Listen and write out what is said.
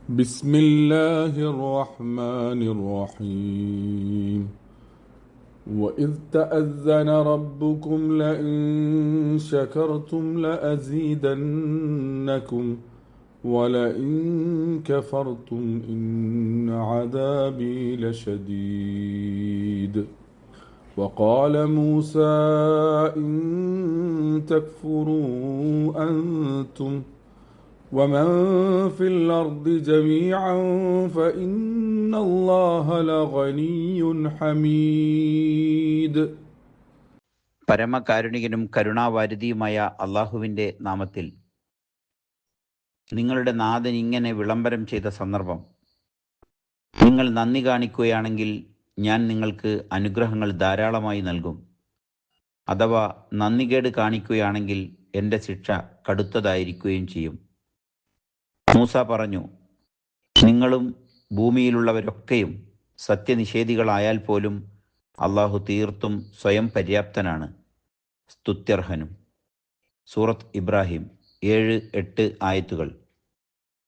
بسم الله الرحمن الرحيم وإذ تأذن ربكم لئن شكرتم لأزيدنكم ولئن كفرتم إن عذابي لشديد وقال موسى إن تكفروا أنتم ومن في الأرض جميعا فإن الله لغني حميد. പരമകാരുണികനും കരുണാവാരിധിയുമായ അള്ളാഹുവിൻ്റെ നാമത്തിൽ. നിങ്ങളുടെ നാഥൻ ഇങ്ങനെ വിളംബരം ചെയ്ത സന്ദർഭം: നിങ്ങൾ നന്ദി കാണിക്കുകയാണെങ്കിൽ ഞാൻ നിങ്ങൾക്ക് അനുഗ്രഹങ്ങൾ ധാരാളമായി നൽകും. അഥവാ നന്ദികേട് കാണിക്കുകയാണെങ്കിൽ എൻ്റെ ശിക്ഷ കടുത്തതായിരിക്കുകയും ചെയ്യും. മൂസ പറഞ്ഞു, നിങ്ങളും ഭൂമിയിലുള്ളവരൊക്കെയും സത്യനിഷേധികളായാൽ പോലും അള്ളാഹു തീർത്തും സ്വയം പര്യാപ്തനാണ്, സ്തുത്യർഹനും. സൂറത്ത് ഇബ്രാഹിം 7-8 ആയത്തുകൾ.